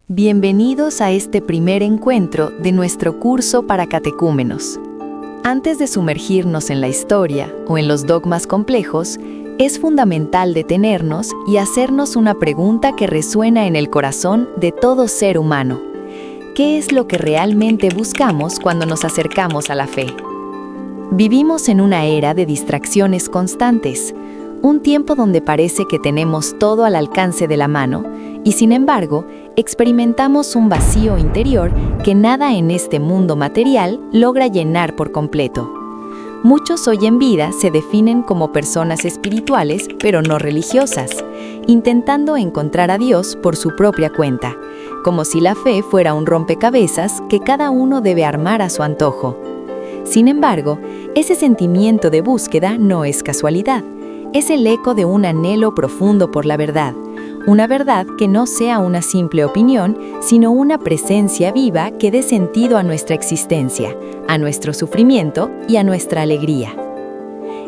Bienvenidos a este primer encuentro de nuestro curso para catecúmenos. Antes de sumergirnos en la historia o en los dogmas complejos, es fundamental detenernos y hacernos una pregunta que resuena en el corazón de todo ser humano. ¿Qué es lo que realmente buscamos cuando nos acercamos a la fe? Vivimos en una era de distracciones constantes, un tiempo donde parece que tenemos todo al alcance de la mano y, sin embargo, experimentamos un vacío interior que nada en este mundo material logra llenar por completo. Muchos hoy en vida se definen como personas espirituales, pero no religiosas, intentando encontrar a Dios por su propia cuenta, como si la fe fuera un rompecabezas que cada uno debe armar a su antojo. Sin embargo, ese sentimiento de búsqueda no es casualidad, es el eco de un anhelo profundo por la verdad. Una verdad que no sea una simple opinión, sino una presencia viva que dé sentido a nuestra existencia, a nuestro sufrimiento y a nuestra alegría.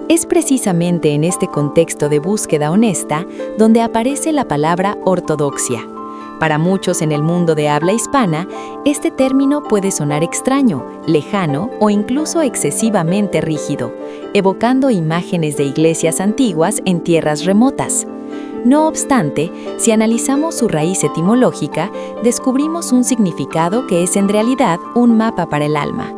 Es precisamente en este contexto de búsqueda honesta donde aparece la palabra ortodoxia. Para muchos en el mundo de habla hispana, este término puede sonar extraño, lejano o incluso excesivamente rígido, evocando imágenes de iglesias antiguas en tierras remotas. No obstante, si analizamos su raíz etimológica, descubrimos un significado que es en realidad un mapa para el alma.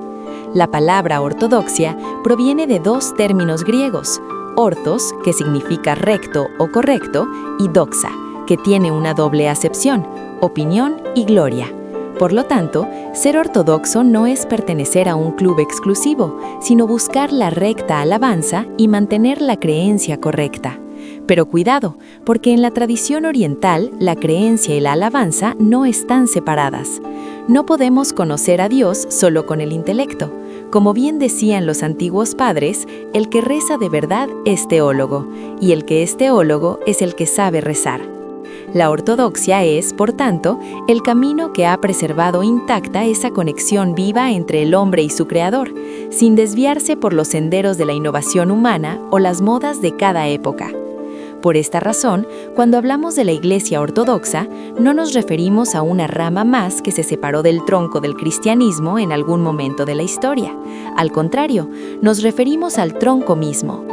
La palabra ortodoxia proviene de dos términos griegos, orthos, que significa recto o correcto, y doxa, que tiene una doble acepción, opinión y gloria. Por lo tanto, ser ortodoxo no es pertenecer a un club exclusivo, sino buscar la recta alabanza y mantener la creencia correcta. Pero cuidado, porque en la tradición oriental, la creencia y la alabanza no están separadas. No podemos conocer a Dios solo con el intelecto. Como bien decían los antiguos padres, el que reza de verdad es teólogo, y el que es teólogo es el que sabe rezar. La ortodoxia es, por tanto, el camino que ha preservado intacta esa conexión viva entre el hombre y su creador, sin desviarse por los senderos de la innovación humana o las modas de cada época. Por esta razón, cuando hablamos de la Iglesia ortodoxa, no nos referimos a una rama más que se separó del tronco del cristianismo en algún momento de la historia. Al contrario, nos referimos al tronco mismo.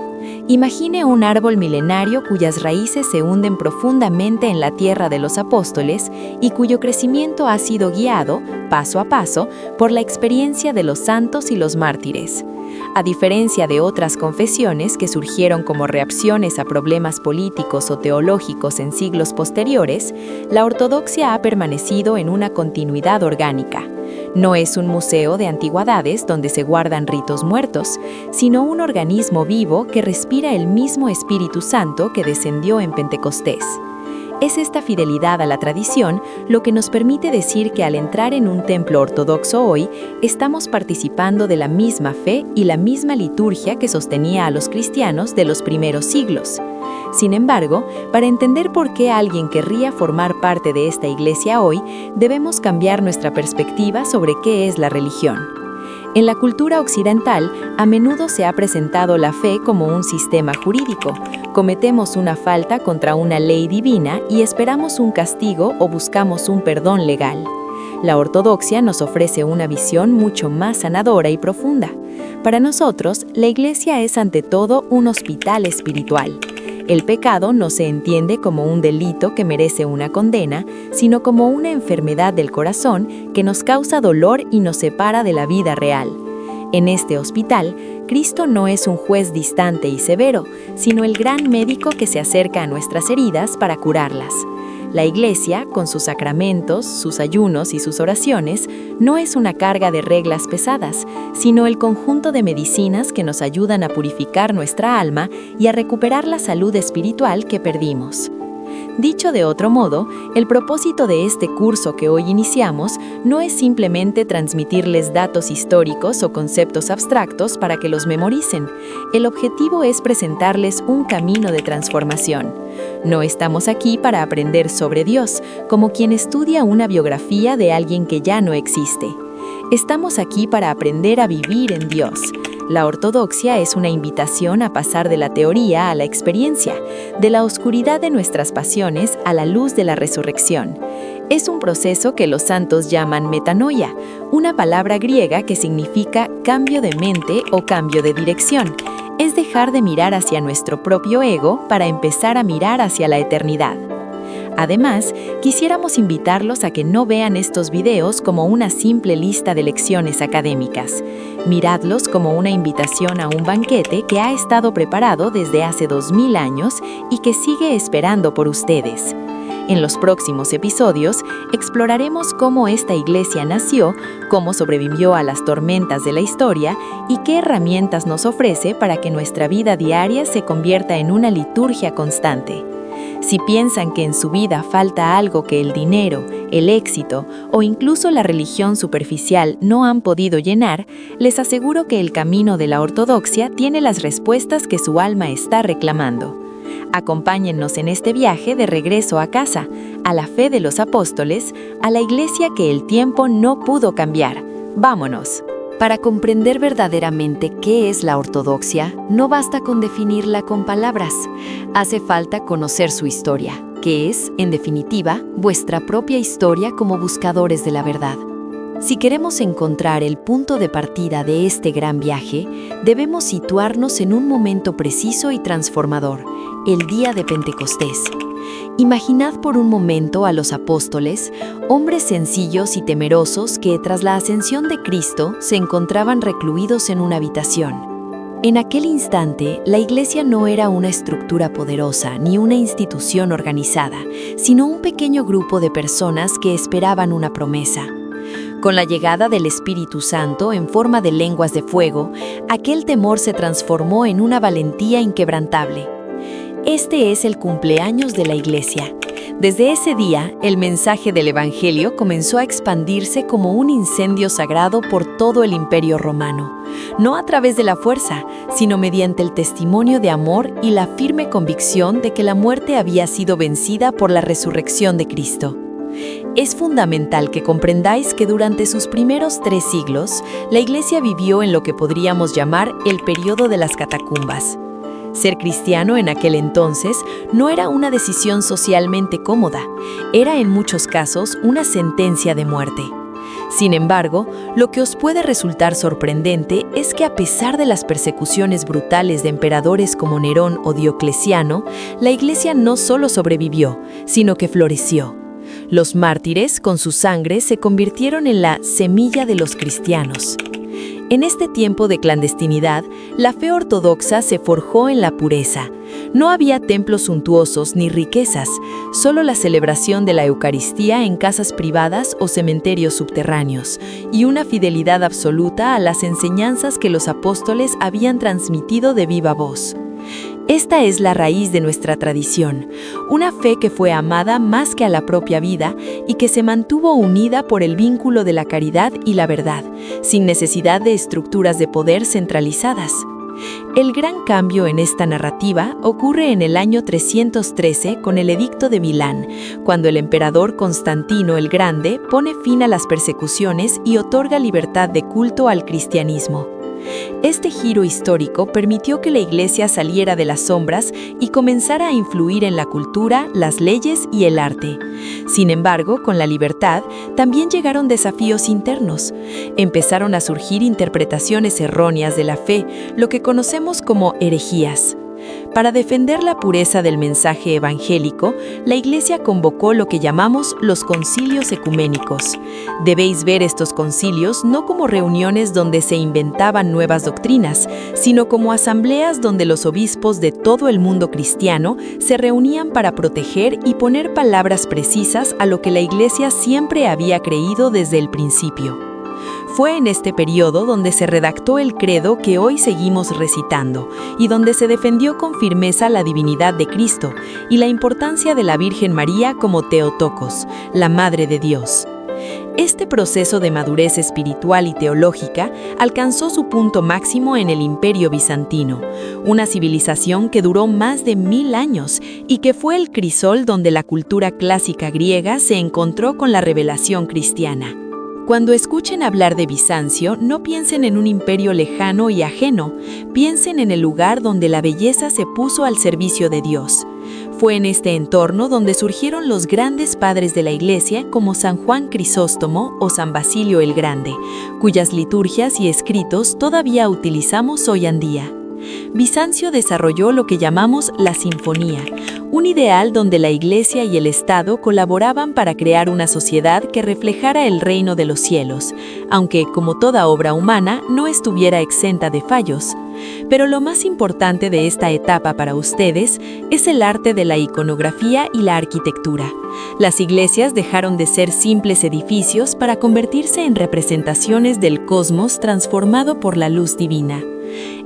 Imagine un árbol milenario cuyas raíces se hunden profundamente en la tierra de los apóstoles y cuyo crecimiento ha sido guiado, paso a paso, por la experiencia de los santos y los mártires. A diferencia de otras confesiones que surgieron como reacciones a problemas políticos o teológicos en siglos posteriores, la ortodoxia ha permanecido en una continuidad orgánica. No es un museo de antigüedades donde se guardan ritos muertos, sino un organismo vivo que respira el mismo Espíritu Santo que descendió en Pentecostés. Es esta fidelidad a la tradición lo que nos permite decir que al entrar en un templo ortodoxo hoy, estamos participando de la misma fe y la misma liturgia que sostenía a los cristianos de los primeros siglos. Sin embargo, para entender por qué alguien querría formar parte de esta iglesia hoy, debemos cambiar nuestra perspectiva sobre qué es la religión. En la cultura occidental, a menudo se ha presentado la fe como un sistema jurídico. Cometemos una falta contra una ley divina y esperamos un castigo o buscamos un perdón legal. La ortodoxia nos ofrece una visión mucho más sanadora y profunda. Para nosotros, la iglesia es ante todo un hospital espiritual. El pecado no se entiende como un delito que merece una condena, sino como una enfermedad del corazón que nos causa dolor y nos separa de la vida real. En este hospital, Cristo no es un juez distante y severo, sino el gran médico que se acerca a nuestras heridas para curarlas. La Iglesia, con sus sacramentos, sus ayunos y sus oraciones, no es una carga de reglas pesadas, sino el conjunto de medicinas que nos ayudan a purificar nuestra alma y a recuperar la salud espiritual que perdimos. Dicho de otro modo, el propósito de este curso que hoy iniciamos no es simplemente transmitirles datos históricos o conceptos abstractos para que los memoricen. El objetivo es presentarles un camino de transformación. No estamos aquí para aprender sobre Dios, como quien estudia una biografía de alguien que ya no existe. Estamos aquí para aprender a vivir en Dios. La ortodoxia es una invitación a pasar de la teoría a la experiencia, de la oscuridad de nuestras pasiones a la luz de la resurrección. Es un proceso que los santos llaman metanoia, una palabra griega que significa cambio de mente o cambio de dirección. Es dejar de mirar hacia nuestro propio ego para empezar a mirar hacia la eternidad. Además, quisiéramos invitarlos a que no vean estos videos como una simple lista de lecciones académicas. Miradlos como una invitación a un banquete que ha estado preparado desde hace 2000 años y que sigue esperando por ustedes. En los próximos episodios, exploraremos cómo esta iglesia nació, cómo sobrevivió a las tormentas de la historia y qué herramientas nos ofrece para que nuestra vida diaria se convierta en una liturgia constante. Si piensan que en su vida falta algo que el dinero, el éxito o incluso la religión superficial no han podido llenar, les aseguro que el camino de la ortodoxia tiene las respuestas que su alma está reclamando. Acompáñennos en este viaje de regreso a casa, a la fe de los apóstoles, a la iglesia que el tiempo no pudo cambiar. ¡Vámonos! Para comprender verdaderamente qué es la ortodoxia, no basta con definirla con palabras. Hace falta conocer su historia, que es, en definitiva, vuestra propia historia como buscadores de la verdad. Si queremos encontrar el punto de partida de este gran viaje, debemos situarnos en un momento preciso y transformador, el día de Pentecostés. Imaginad por un momento a los apóstoles, hombres sencillos y temerosos que tras la ascensión de Cristo se encontraban recluidos en una habitación. En aquel instante, la iglesia no era una estructura poderosa ni una institución organizada, sino un pequeño grupo de personas que esperaban una promesa. Con la llegada del Espíritu Santo en forma de lenguas de fuego, aquel temor se transformó en una valentía inquebrantable. Este es el cumpleaños de la iglesia. Desde ese día, el mensaje del Evangelio comenzó a expandirse como un incendio sagrado por todo el Imperio Romano, no a través de la fuerza, sino mediante el testimonio de amor y la firme convicción de que la muerte había sido vencida por la resurrección de Cristo. Es fundamental que comprendáis que durante sus primeros 3 siglos, la iglesia vivió en lo que podríamos llamar el período de las catacumbas. Ser cristiano en aquel entonces no era una decisión socialmente cómoda, era en muchos casos una sentencia de muerte. Sin embargo, lo que os puede resultar sorprendente es que a pesar de las persecuciones brutales de emperadores como Nerón o Diocleciano, la iglesia no solo sobrevivió, sino que floreció. Los mártires, con su sangre, se convirtieron en la semilla de los cristianos. En este tiempo de clandestinidad, la fe ortodoxa se forjó en la pureza. No había templos suntuosos ni riquezas, solo la celebración de la Eucaristía en casas privadas o cementerios subterráneos, y una fidelidad absoluta a las enseñanzas que los apóstoles habían transmitido de viva voz. Esta es la raíz de nuestra tradición, una fe que fue amada más que a la propia vida y que se mantuvo unida por el vínculo de la caridad y la verdad, sin necesidad de estructuras de poder centralizadas. El gran cambio en esta narrativa ocurre en el año 313 con el Edicto de Milán, cuando el emperador Constantino el Grande pone fin a las persecuciones y otorga libertad de culto al cristianismo. Este giro histórico permitió que la iglesia saliera de las sombras y comenzara a influir en la cultura, las leyes y el arte. Sin embargo, con la libertad, también llegaron desafíos internos. Empezaron a surgir interpretaciones erróneas de la fe, lo que conocemos como herejías. Para defender la pureza del mensaje evangélico, la Iglesia convocó lo que llamamos los concilios ecuménicos. Debéis ver estos concilios no como reuniones donde se inventaban nuevas doctrinas, sino como asambleas donde los obispos de todo el mundo cristiano se reunían para proteger y poner palabras precisas a lo que la Iglesia siempre había creído desde el principio. Fue en este periodo donde se redactó el credo que hoy seguimos recitando y donde se defendió con firmeza la divinidad de Cristo y la importancia de la Virgen María como Theotokos, la Madre de Dios. Este proceso de madurez espiritual y teológica alcanzó su punto máximo en el Imperio Bizantino, una civilización que duró más de 1000 años y que fue el crisol donde la cultura clásica griega se encontró con la revelación cristiana. Cuando escuchen hablar de Bizancio, no piensen en un imperio lejano y ajeno, piensen en el lugar donde la belleza se puso al servicio de Dios. Fue en este entorno donde surgieron los grandes padres de la Iglesia como San Juan Crisóstomo o San Basilio el Grande, cuyas liturgias y escritos todavía utilizamos hoy en día. Bizancio desarrolló lo que llamamos la sinfonía, un ideal donde la Iglesia y el Estado colaboraban para crear una sociedad que reflejara el reino de los cielos, aunque, como toda obra humana, no estuviera exenta de fallos. Pero lo más importante de esta etapa para ustedes es el arte de la iconografía y la arquitectura. Las iglesias dejaron de ser simples edificios para convertirse en representaciones del cosmos transformado por la luz divina.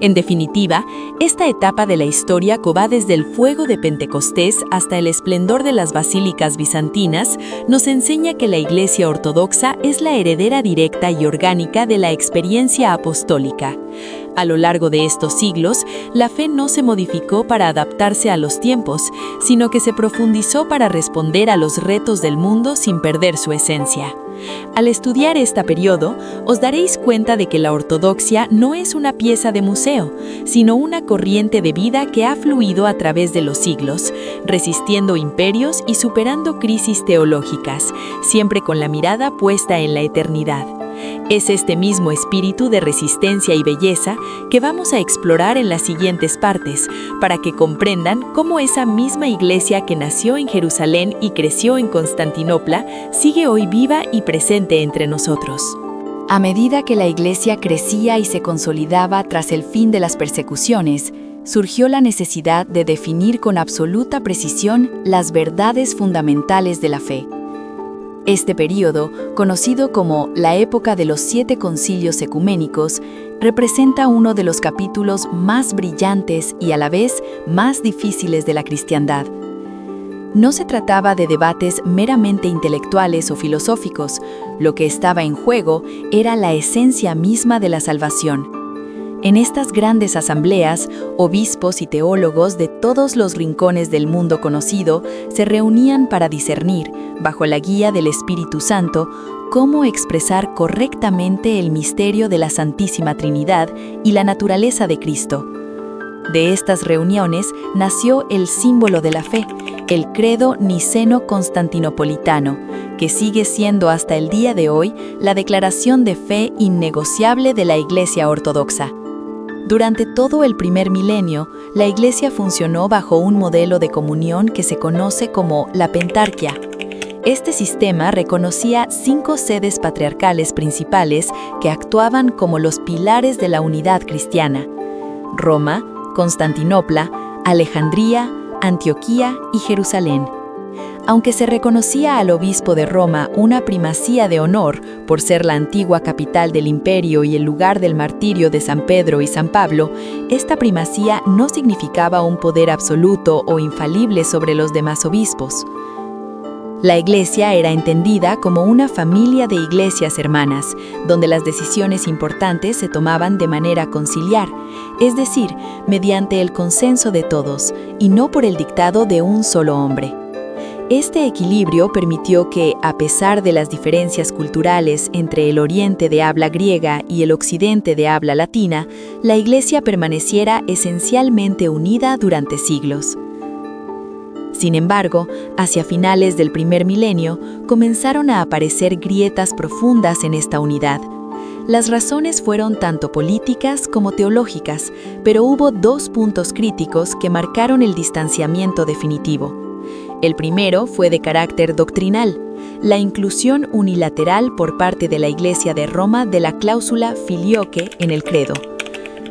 En definitiva, esta etapa de la historia que va desde el fuego de Pentecostés hasta el esplendor de las basílicas bizantinas, nos enseña que la Iglesia Ortodoxa es la heredera directa y orgánica de la experiencia apostólica. A lo largo de estos siglos, la fe no se modificó para adaptarse a los tiempos, sino que se profundizó para responder a los retos del mundo sin perder su esencia. Al estudiar este periodo, os daréis cuenta de que la ortodoxia no es una pieza de museo, sino una corriente de vida que ha fluido a través de los siglos, resistiendo imperios y superando crisis teológicas, siempre con la mirada puesta en la eternidad. Es este mismo espíritu de resistencia y belleza que vamos a explorar en las siguientes partes, para que comprendan cómo esa misma iglesia que nació en Jerusalén y creció en Constantinopla sigue hoy viva y presente entre nosotros. A medida que la iglesia crecía y se consolidaba tras el fin de las persecuciones, surgió la necesidad de definir con absoluta precisión las verdades fundamentales de la fe. Este período, conocido como la época de los 7 concilios ecuménicos, representa uno de los capítulos más brillantes y a la vez más difíciles de la cristiandad. No se trataba de debates meramente intelectuales o filosóficos, lo que estaba en juego era la esencia misma de la salvación. En estas grandes asambleas, obispos y teólogos de todos los rincones del mundo conocido se reunían para discernir, bajo la guía del Espíritu Santo, cómo expresar correctamente el misterio de la Santísima Trinidad y la naturaleza de Cristo. De estas reuniones nació el símbolo de la fe, el credo niceno-constantinopolitano, que sigue siendo hasta el día de hoy la declaración de fe innegociable de la Iglesia Ortodoxa. Durante todo el primer milenio, la Iglesia funcionó bajo un modelo de comunión que se conoce como la Pentarquia. Este sistema reconocía 5 sedes patriarcales principales que actuaban como los pilares de la unidad cristiana: Roma, Constantinopla, Alejandría, Antioquía y Jerusalén. Aunque se reconocía al obispo de Roma una primacía de honor por ser la antigua capital del imperio y el lugar del martirio de San Pedro y San Pablo, esta primacía no significaba un poder absoluto o infalible sobre los demás obispos. La Iglesia era entendida como una familia de iglesias hermanas, donde las decisiones importantes se tomaban de manera conciliar, es decir, mediante el consenso de todos, y no por el dictado de un solo hombre. Este equilibrio permitió que, a pesar de las diferencias culturales entre el oriente de habla griega y el occidente de habla latina, la Iglesia permaneciera esencialmente unida durante siglos. Sin embargo, hacia finales del primer milenio, comenzaron a aparecer grietas profundas en esta unidad. Las razones fueron tanto políticas como teológicas, pero hubo 2 puntos críticos que marcaron el distanciamiento definitivo. El primero fue de carácter doctrinal, la inclusión unilateral por parte de la Iglesia de Roma de la cláusula filioque en el credo.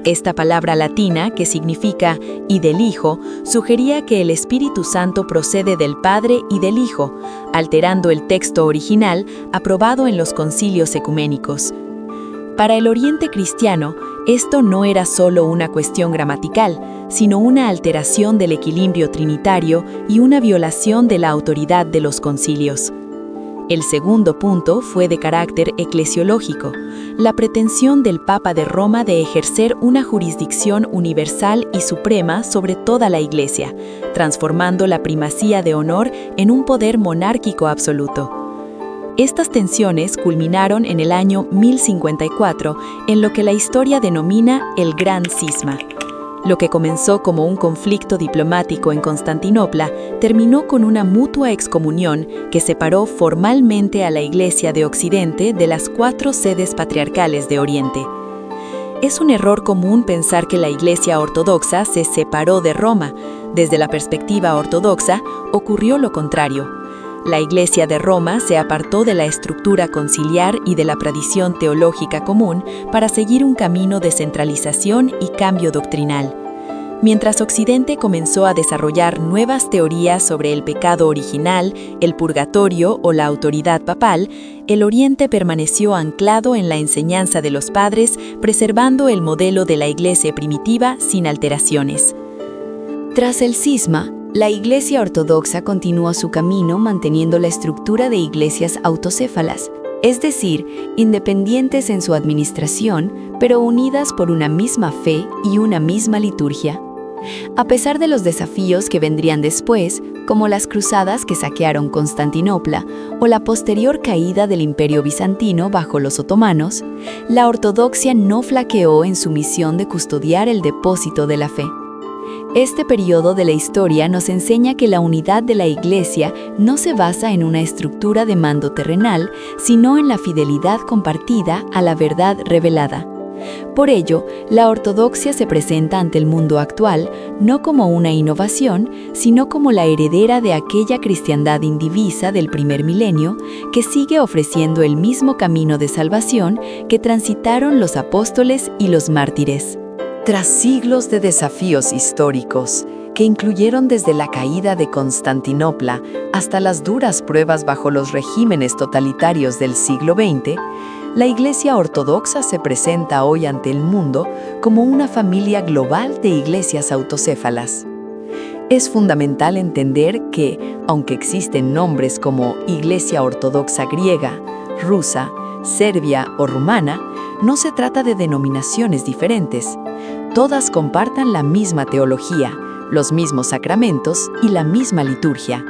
Esta palabra latina, que significa «y del Hijo», sugería que el Espíritu Santo procede del Padre y del Hijo, alterando el texto original aprobado en los concilios ecuménicos. Para el Oriente cristiano, esto no era solo una cuestión gramatical, sino una alteración del equilibrio trinitario y una violación de la autoridad de los concilios. El segundo punto fue de carácter eclesiológico, la pretensión del Papa de Roma de ejercer una jurisdicción universal y suprema sobre toda la Iglesia, transformando la primacía de honor en un poder monárquico absoluto. Estas tensiones culminaron en el año 1054 en lo que la historia denomina el Gran Cisma. Lo que comenzó como un conflicto diplomático en Constantinopla terminó con una mutua excomunión que separó formalmente a la Iglesia de Occidente de las 4 sedes patriarcales de Oriente. Es un error común pensar que la Iglesia ortodoxa se separó de Roma. Desde la perspectiva ortodoxa, ocurrió lo contrario. La Iglesia de Roma se apartó de la estructura conciliar y de la tradición teológica común para seguir un camino de centralización y cambio doctrinal. Mientras Occidente comenzó a desarrollar nuevas teorías sobre el pecado original, el purgatorio o la autoridad papal, el Oriente permaneció anclado en la enseñanza de los padres, preservando el modelo de la Iglesia primitiva sin alteraciones. Tras el cisma, la Iglesia ortodoxa continuó su camino manteniendo la estructura de iglesias autocéfalas, es decir, independientes en su administración, pero unidas por una misma fe y una misma liturgia. A pesar de los desafíos que vendrían después, como las cruzadas que saquearon Constantinopla o la posterior caída del Imperio bizantino bajo los otomanos, la ortodoxia no flaqueó en su misión de custodiar el depósito de la fe. Este periodo de la historia nos enseña que la unidad de la Iglesia no se basa en una estructura de mando terrenal, sino en la fidelidad compartida a la verdad revelada. Por ello, la ortodoxia se presenta ante el mundo actual no como una innovación, sino como la heredera de aquella cristiandad indivisa del primer milenio que sigue ofreciendo el mismo camino de salvación que transitaron los apóstoles y los mártires. Tras siglos de desafíos históricos, que incluyeron desde la caída de Constantinopla hasta las duras pruebas bajo los regímenes totalitarios del siglo XX, la Iglesia ortodoxa se presenta hoy ante el mundo como una familia global de iglesias autocéfalas. Es fundamental entender que, aunque existen nombres como Iglesia Ortodoxa griega, rusa, serbia o rumana, no se trata de denominaciones diferentes. Todas compartan la misma teología, los mismos sacramentos y la misma liturgia.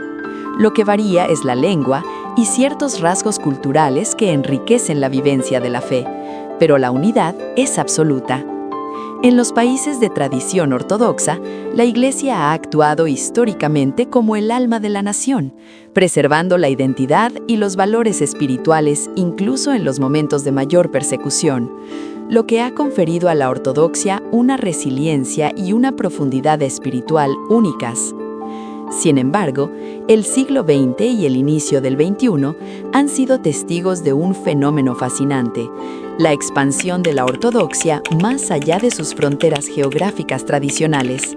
Lo que varía es la lengua y ciertos rasgos culturales que enriquecen la vivencia de la fe, pero la unidad es absoluta. En los países de tradición ortodoxa, la Iglesia ha actuado históricamente como el alma de la nación, preservando la identidad y los valores espirituales incluso en los momentos de mayor persecución, lo que ha conferido a la ortodoxia una resiliencia y una profundidad espiritual únicas. Sin embargo, el siglo XX y el inicio del XXI han sido testigos de un fenómeno fascinante: la expansión de la ortodoxia más allá de sus fronteras geográficas tradicionales.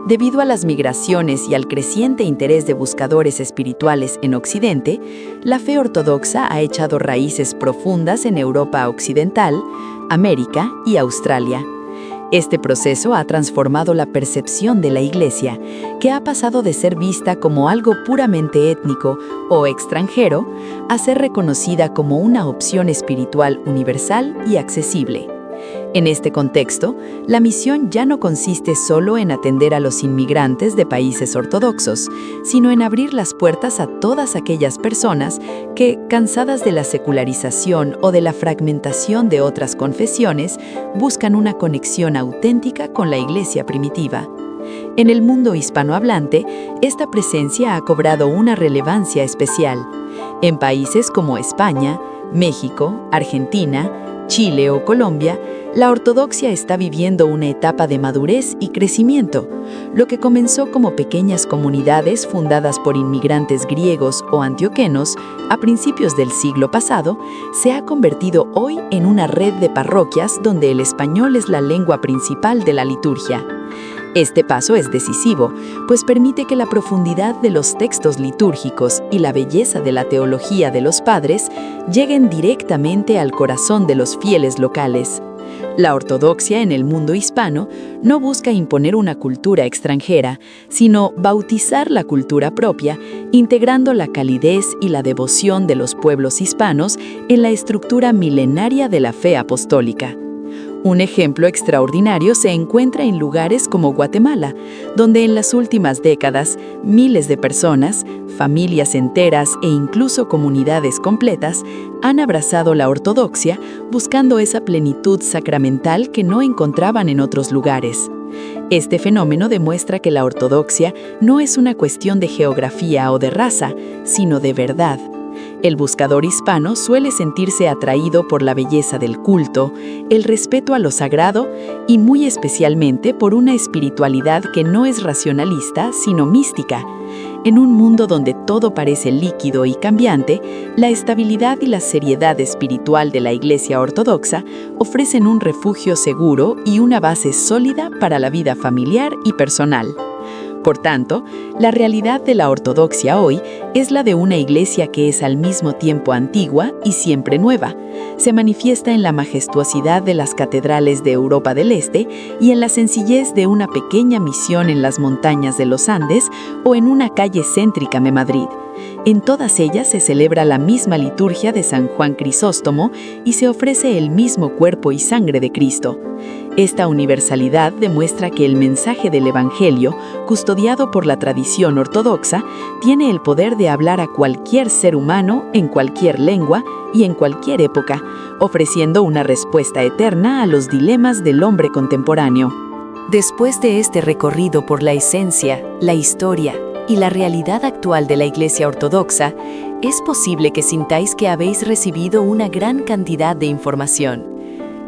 Debido a las migraciones y al creciente interés de buscadores espirituales en Occidente, la fe ortodoxa ha echado raíces profundas en Europa occidental, América y Australia. Este proceso ha transformado la percepción de la Iglesia, que ha pasado de ser vista como algo puramente étnico o extranjero, a ser reconocida como una opción espiritual universal y accesible. En este contexto, la misión ya no consiste solo en atender a los inmigrantes de países ortodoxos, sino en abrir las puertas a todas aquellas personas que, cansadas de la secularización o de la fragmentación de otras confesiones, buscan una conexión auténtica con la Iglesia primitiva. En el mundo hispanohablante, esta presencia ha cobrado una relevancia especial. En países como España, México, Argentina, Chile o Colombia, la ortodoxia está viviendo una etapa de madurez y crecimiento. Lo que comenzó como pequeñas comunidades fundadas por inmigrantes griegos o antioquenos a principios del siglo pasado, se ha convertido hoy en una red de parroquias donde el español es la lengua principal de la liturgia. Este paso es decisivo, pues permite que la profundidad de los textos litúrgicos y la belleza de la teología de los padres lleguen directamente al corazón de los fieles locales. La ortodoxia en el mundo hispano no busca imponer una cultura extranjera, sino bautizar la cultura propia, integrando la calidez y la devoción de los pueblos hispanos en la estructura milenaria de la fe apostólica. Un ejemplo extraordinario se encuentra en lugares como Guatemala, donde en las últimas décadas miles de personas, familias enteras e incluso comunidades completas han abrazado la ortodoxia buscando esa plenitud sacramental que no encontraban en otros lugares. Este fenómeno demuestra que la ortodoxia no es una cuestión de geografía o de raza, sino de verdad. El buscador hispano suele sentirse atraído por la belleza del culto, el respeto a lo sagrado y muy especialmente por una espiritualidad que no es racionalista, sino mística. En un mundo donde todo parece líquido y cambiante, la estabilidad y la seriedad espiritual de la Iglesia Ortodoxa ofrecen un refugio seguro y una base sólida para la vida familiar y personal. Por tanto, la realidad de la ortodoxia hoy es la de una iglesia que es al mismo tiempo antigua y siempre nueva. Se manifiesta en la majestuosidad de las catedrales de Europa del Este y en la sencillez de una pequeña misión en las montañas de los Andes o en una calle céntrica de Madrid. En todas ellas se celebra la misma liturgia de San Juan Crisóstomo y se ofrece el mismo cuerpo y sangre de Cristo. Esta universalidad demuestra que el mensaje del Evangelio, custodiado por la tradición ortodoxa, tiene el poder de hablar a cualquier ser humano en cualquier lengua y en cualquier época, ofreciendo una respuesta eterna a los dilemas del hombre contemporáneo. Después de este recorrido por la esencia, la historia y la realidad actual de la Iglesia Ortodoxa, es posible que sintáis que habéis recibido una gran cantidad de información.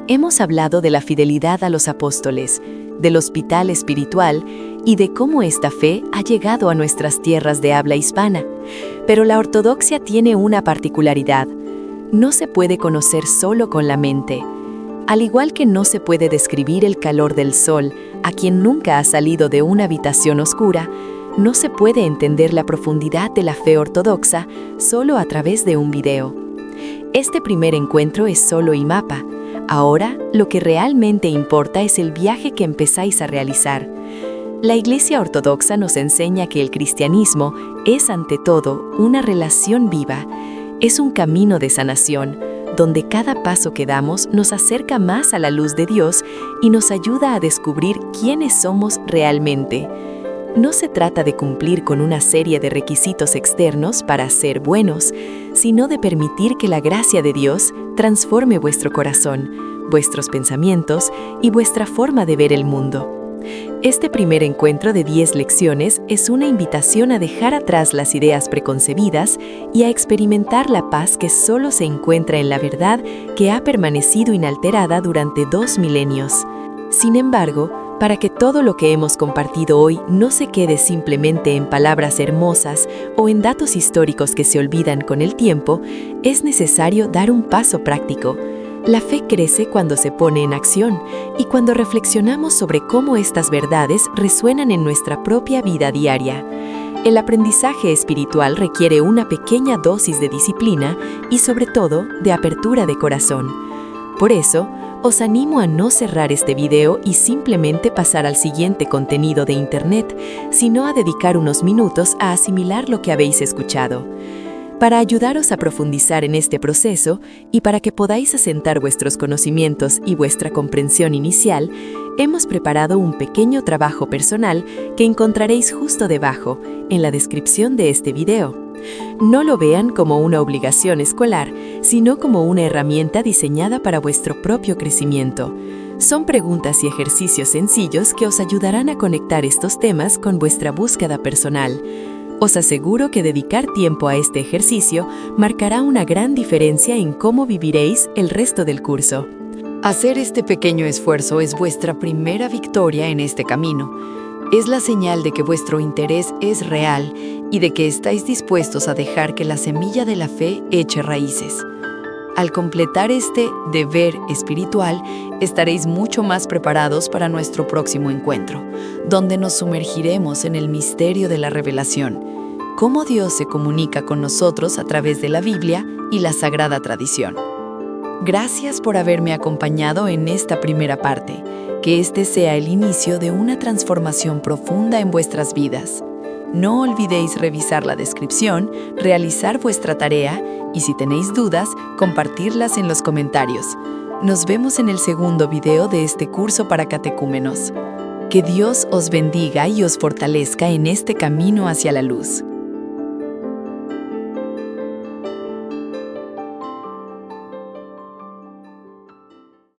Hemos hablado de la fidelidad a los apóstoles, del hospital espiritual y de cómo esta fe ha llegado a nuestras tierras de habla hispana. Pero la ortodoxia tiene una particularidad. No se puede conocer solo con la mente. Al igual que no se puede describir el calor del sol a quien nunca ha salido de una habitación oscura, no se puede entender la profundidad de la fe ortodoxa solo a través de un video. Este primer encuentro es solo IMAPA. Ahora, lo que realmente importa es el viaje que empezáis a realizar. La Iglesia Ortodoxa nos enseña que el cristianismo es, ante todo, una relación viva. Es un camino de sanación, donde cada paso que damos nos acerca más a la luz de Dios y nos ayuda a descubrir quiénes somos realmente. No se trata de cumplir con una serie de requisitos externos para ser buenos, sino de permitir que la gracia de Dios transforme vuestro corazón, vuestros pensamientos y vuestra forma de ver el mundo. Este primer encuentro de 10 lecciones es una invitación a dejar atrás las ideas preconcebidas y a experimentar la paz que solo se encuentra en la verdad que ha permanecido inalterada durante 2 milenios. Sin embargo, para que todo lo que hemos compartido hoy no se quede simplemente en palabras hermosas o en datos históricos que se olvidan con el tiempo, es necesario dar un paso práctico. La fe crece cuando se pone en acción y cuando reflexionamos sobre cómo estas verdades resuenan en nuestra propia vida diaria. El aprendizaje espiritual requiere una pequeña dosis de disciplina y, sobre todo, de apertura de corazón. Por eso, os animo a no cerrar este video y simplemente pasar al siguiente contenido de Internet, sino a dedicar unos minutos a asimilar lo que habéis escuchado. Para ayudaros a profundizar en este proceso y para que podáis asentar vuestros conocimientos y vuestra comprensión inicial, hemos preparado un pequeño trabajo personal que encontraréis justo debajo, en la descripción de este video. No lo vean como una obligación escolar, sino como una herramienta diseñada para vuestro propio crecimiento. Son preguntas y ejercicios sencillos que os ayudarán a conectar estos temas con vuestra búsqueda personal. Os aseguro que dedicar tiempo a este ejercicio marcará una gran diferencia en cómo viviréis el resto del curso. Hacer este pequeño esfuerzo es vuestra primera victoria en este camino. Es la señal de que vuestro interés es real y de que estáis dispuestos a dejar que la semilla de la fe eche raíces. Al completar este deber espiritual, estaréis mucho más preparados para nuestro próximo encuentro, donde nos sumergiremos en el misterio de la revelación, cómo Dios se comunica con nosotros a través de la Biblia y la Sagrada Tradición. Gracias por haberme acompañado en esta primera parte. Que este sea el inicio de una transformación profunda en vuestras vidas. No olvidéis revisar la descripción, realizar vuestra tarea y si tenéis dudas, compartirlas en los comentarios. Nos vemos en el segundo video de este curso para catecúmenos. Que Dios os bendiga y os fortalezca en este camino hacia la luz.